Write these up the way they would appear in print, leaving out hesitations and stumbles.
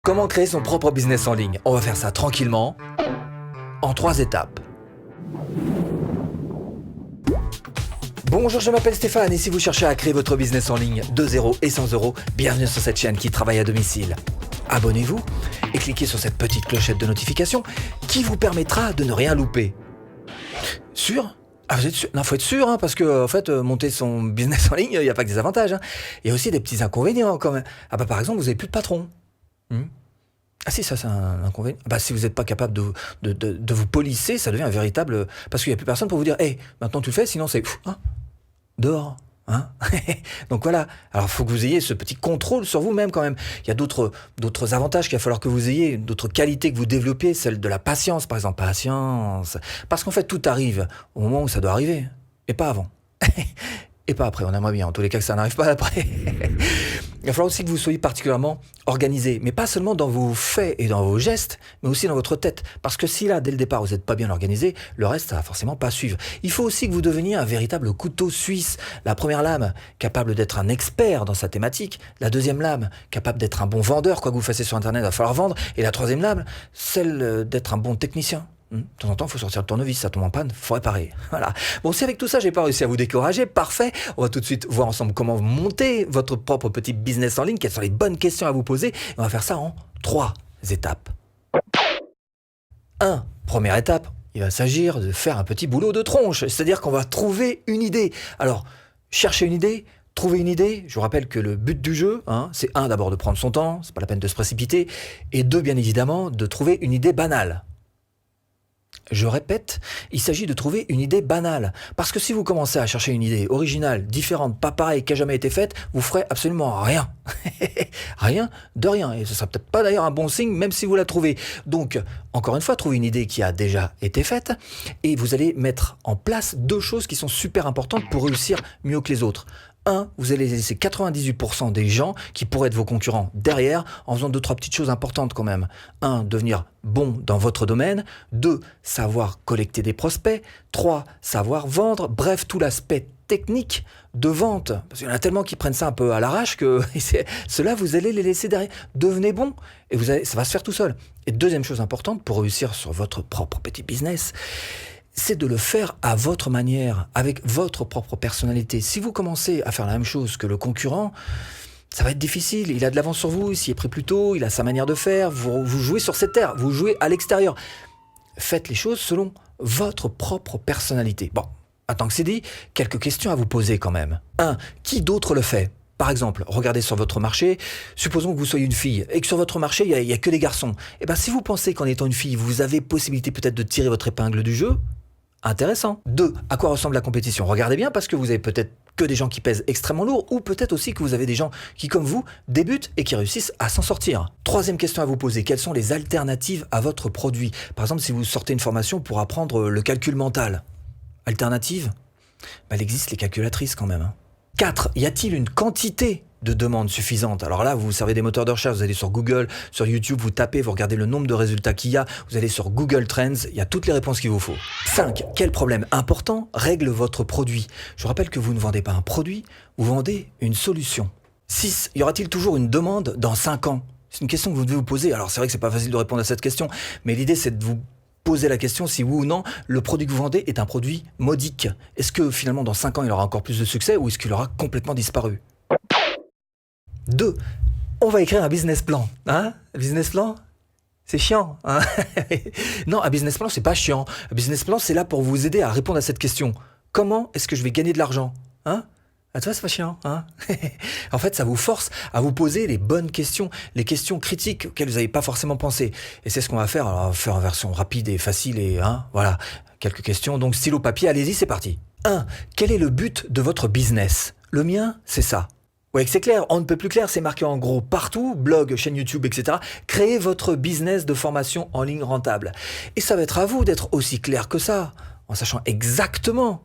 Comment créer son propre business en ligne? On va faire ça tranquillement, en 3 étapes. Bonjour, je m'appelle Stéphane et si vous cherchez à créer votre business en ligne de 0 et 100 euros, bienvenue sur cette chaîne qui travaille à domicile. Abonnez-vous et cliquez sur cette petite clochette de notification qui vous permettra de ne rien louper. Sûr? Ah, vous êtes sûr? Non, faut être sûr, parce que en fait, monter son business en ligne, il n'y a pas que des avantages. Il y a aussi des petits inconvénients quand même. Ah bah par exemple, vous n'avez plus de patron. Ah si, ça c'est un inconvénient. Bah, si vous n'êtes pas capable de vous policer, ça devient un véritable... Parce qu'il n'y a plus personne pour vous dire « Hey, maintenant tu le fais, sinon c'est... dehors ». Donc voilà, alors il faut que vous ayez ce petit contrôle sur vous-même quand même. Il y a d'autres avantages qu'il va falloir que vous ayez, d'autres qualités que vous développez, celle de la patience par exemple. Patience. Parce qu'en fait tout arrive au moment où ça doit arriver, et pas avant. Et pas après, on aimerait bien, en tous les cas que ça n'arrive pas après. Il va falloir aussi que vous soyez particulièrement organisé, mais pas seulement dans vos faits et dans vos gestes, mais aussi dans votre tête. Parce que si là, dès le départ, vous n'êtes pas bien organisé, le reste, ça va forcément pas suivre. Il faut aussi que vous deveniez un véritable couteau suisse. La première lame, capable d'être un expert dans sa thématique. La deuxième lame, capable d'être un bon vendeur. Quoi que vous fassiez sur Internet, il va falloir vendre. Et la troisième lame, celle d'être un bon technicien. De temps en temps, il faut sortir le tournevis, ça tombe en panne, faut réparer. Voilà. Bon, si avec tout ça, j'ai pas réussi à vous décourager, parfait. On va tout de suite voir ensemble comment monter votre propre petit business en ligne, quelles sont les bonnes questions à vous poser. Et on va faire ça en 3 étapes. 1. Première étape, il va s'agir de faire un petit boulot de tronche, c'est-à-dire qu'on va trouver une idée. Alors, chercher une idée, trouver une idée, je vous rappelle que le but du jeu, c'est 1, d'abord de prendre son temps, c'est pas la peine de se précipiter, et 2, bien évidemment, de trouver une idée banale. Je répète, il s'agit de trouver une idée banale. Parce que si vous commencez à chercher une idée originale, différente, pas pareille, qui n'a jamais été faite, vous ferez absolument rien. Rien de rien. Et ce ne sera peut-être pas d'ailleurs un bon signe, même si vous la trouvez. Donc, encore une fois, trouvez une idée qui a déjà été faite et vous allez mettre en place 2 choses qui sont super importantes pour réussir mieux que les autres. 1, vous allez laisser 98% des gens qui pourraient être vos concurrents derrière en faisant 2-3 petites choses importantes quand même. 1, devenir bon dans votre domaine. 2, savoir collecter des prospects. 3, savoir vendre. Bref, tout l'aspect technique de vente. Parce qu'il y en a tellement qui prennent ça un peu à l'arrache que ceux-là, vous allez les laisser derrière. Devenez bon et ça va se faire tout seul. Et deuxième chose importante pour réussir sur votre propre petit business, c'est de le faire à votre manière, avec votre propre personnalité. Si vous commencez à faire la même chose que le concurrent, ça va être difficile. Il a de l'avance sur vous, il s'y est pris plus tôt, il a sa manière de faire. Vous jouez sur cette terre, vous jouez à l'extérieur. Faites les choses selon votre propre personnalité. Bon, tant que c'est dit, quelques questions à vous poser quand même. 1. Qui d'autre le fait ? Par exemple, regardez sur votre marché, supposons que vous soyez une fille et que sur votre marché, il n'y a que des garçons. Eh bien, si vous pensez qu'en étant une fille, vous avez possibilité peut-être de tirer votre épingle du jeu, intéressant. 2. À quoi ressemble la compétition? Regardez bien parce que vous avez peut-être que des gens qui pèsent extrêmement lourd ou peut-être aussi que vous avez des gens qui, comme vous, débutent et qui réussissent à s'en sortir. 3e question à vous poser. Quelles sont les alternatives à votre produit? Par exemple, si vous sortez une formation pour apprendre le calcul mental. Alternative? Il existe les calculatrices quand même. 4. Y a-t-il une quantité de demandes suffisantes? Alors là, vous vous servez des moteurs de recherche, vous allez sur Google, sur YouTube, vous tapez, vous regardez le nombre de résultats qu'il y a, vous allez sur Google Trends, il y a toutes les réponses qu'il vous faut. 5. Quel problème important règle votre produit? Je vous rappelle que vous ne vendez pas un produit, vous vendez une solution. 6. Y aura-t-il toujours une demande dans 5 ans? C'est une question que vous devez vous poser. Alors c'est vrai que c'est pas facile de répondre à cette question, mais l'idée c'est de vous poser la question si oui ou non le produit que vous vendez est un produit modique. Est-ce que finalement dans 5 ans il aura encore plus de succès ou est-ce qu'il aura complètement disparu? 2. On va écrire un business plan. Un business plan, c'est chiant. Non, un business plan, c'est pas chiant. Un business plan, c'est là pour vous aider à répondre à cette question. Comment est-ce que je vais gagner de l'argent? Ah, tu vois, c'est pas chiant. En fait, ça vous force à vous poser les bonnes questions, les questions critiques auxquelles vous n'avez pas forcément pensé. Et c'est ce qu'on va faire. Alors, on va faire en version rapide et facile et voilà, quelques questions. Donc, stylo, papier, allez-y, c'est parti. 1. Quel est le but de votre business? Le mien, c'est ça. Oui, c'est clair, on ne peut plus clair, c'est marqué en gros partout, blog, chaîne YouTube, etc. Créez votre business de formation en ligne rentable. Et ça va être à vous d'être aussi clair que ça, en sachant exactement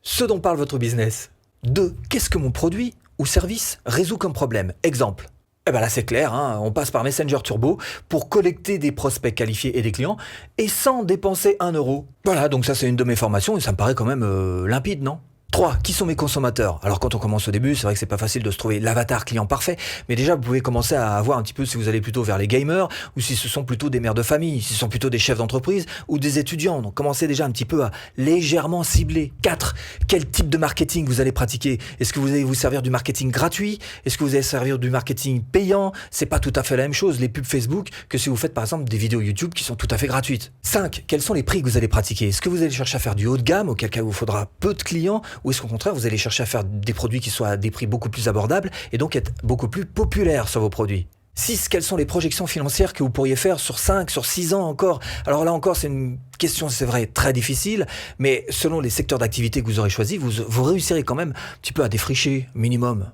ce dont parle votre business. 2. Qu'est-ce que mon produit ou service résout comme problème? Exemple. Là c'est clair, on passe par Messenger Turbo pour collecter des prospects qualifiés et des clients et sans dépenser 1 euro. Voilà, donc ça c'est une de mes formations et ça me paraît quand même limpide, non? 3. Qui sont mes consommateurs? Alors quand on commence au début, c'est vrai que c'est pas facile de se trouver l'avatar client parfait, mais déjà vous pouvez commencer à voir un petit peu si vous allez plutôt vers les gamers ou si ce sont plutôt des mères de famille, si ce sont plutôt des chefs d'entreprise ou des étudiants. Donc commencez déjà un petit peu à légèrement cibler. 4. Quel type de marketing vous allez pratiquer? Est-ce que vous allez vous servir du marketing gratuit? Est-ce que vous allez servir du marketing payant? C'est pas tout à fait la même chose, les pubs Facebook, que si vous faites par exemple des vidéos YouTube qui sont tout à fait gratuites. 5. Quels sont les prix que vous allez pratiquer? Est-ce que vous allez chercher à faire du haut de gamme, auquel cas il vous faudra peu de clients, ou est-ce qu'au contraire vous allez chercher à faire des produits qui soient à des prix beaucoup plus abordables et donc être beaucoup plus populaires sur vos produits? 6. Quelles sont les projections financières que vous pourriez faire sur 5, sur 6 ans encore? Alors là encore, c'est une question, c'est vrai, très difficile, mais selon les secteurs d'activité que vous aurez choisis, vous réussirez quand même un petit peu à défricher, minimum.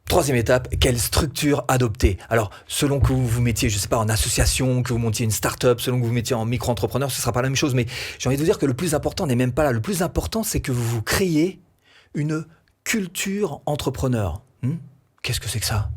Troisième étape, quelle structure adopter? Alors, selon que vous vous mettiez, je sais pas, en association, que vous montiez une start-up, selon que vous vous mettiez en micro-entrepreneur, ce sera pas la même chose, mais j'ai envie de vous dire que le plus important n'est même pas là. Le plus important, c'est que vous créez une culture entrepreneur. Qu'est-ce que c'est que ça?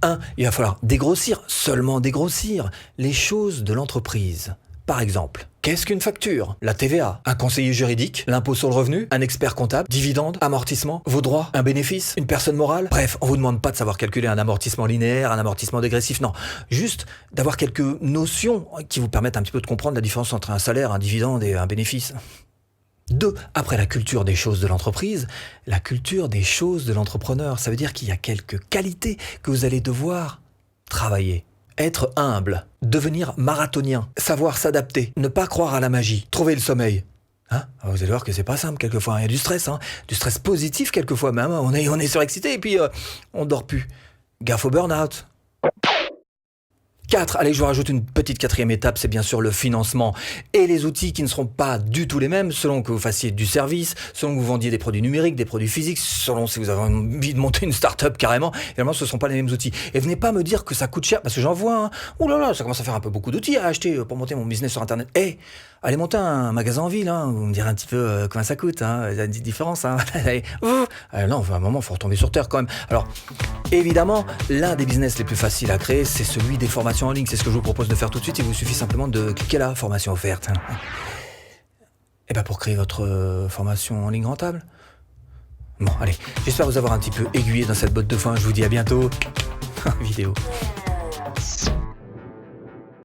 1. Il va falloir dégrossir, seulement dégrossir, les choses de l'entreprise. Par exemple, qu'est-ce qu'une facture? La TVA, un conseiller juridique, l'impôt sur le revenu, un expert comptable, dividendes, amortissement, vos droits, un bénéfice, une personne morale. Bref, on vous demande pas de savoir calculer un amortissement linéaire, un amortissement dégressif, non. Juste d'avoir quelques notions qui vous permettent un petit peu de comprendre la différence entre un salaire, un dividende et un bénéfice. 2. Après la culture des choses de l'entreprise, la culture des choses de l'entrepreneur. Ça veut dire qu'il y a quelques qualités que vous allez devoir travailler. Être humble, devenir marathonien, savoir s'adapter, ne pas croire à la magie, trouver le sommeil. Vous allez voir que c'est pas simple quelquefois, il y a du stress positif quelquefois même, on est surexcité et puis on dort plus. Gaffe au burn-out. 4. Allez, je vous rajoute une petite 4e étape, c'est bien sûr le financement et les outils qui ne seront pas du tout les mêmes selon que vous fassiez du service, selon que vous vendiez des produits numériques, des produits physiques, selon si vous avez envie de monter une start-up carrément. Évidemment, ce ne sont pas les mêmes outils. Et venez pas me dire que ça coûte cher, parce que j'en vois, ouh là là, ça commence à faire un peu beaucoup d'outils à acheter pour monter mon business sur Internet. Allez monter un magasin en ville, vous me direz un petit peu combien ça coûte, il y a une petite différence. Non, à un moment, il faut retomber sur terre quand même. Alors, évidemment, l'un des business les plus faciles à créer, c'est celui des formations en ligne. C'est ce que je vous propose de faire tout de suite. Il vous suffit simplement de cliquer là, formation offerte. Et pour créer votre formation en ligne rentable. Bon, allez, j'espère vous avoir un petit peu aiguillé dans cette botte de foin. Je vous dis à bientôt. Vidéo.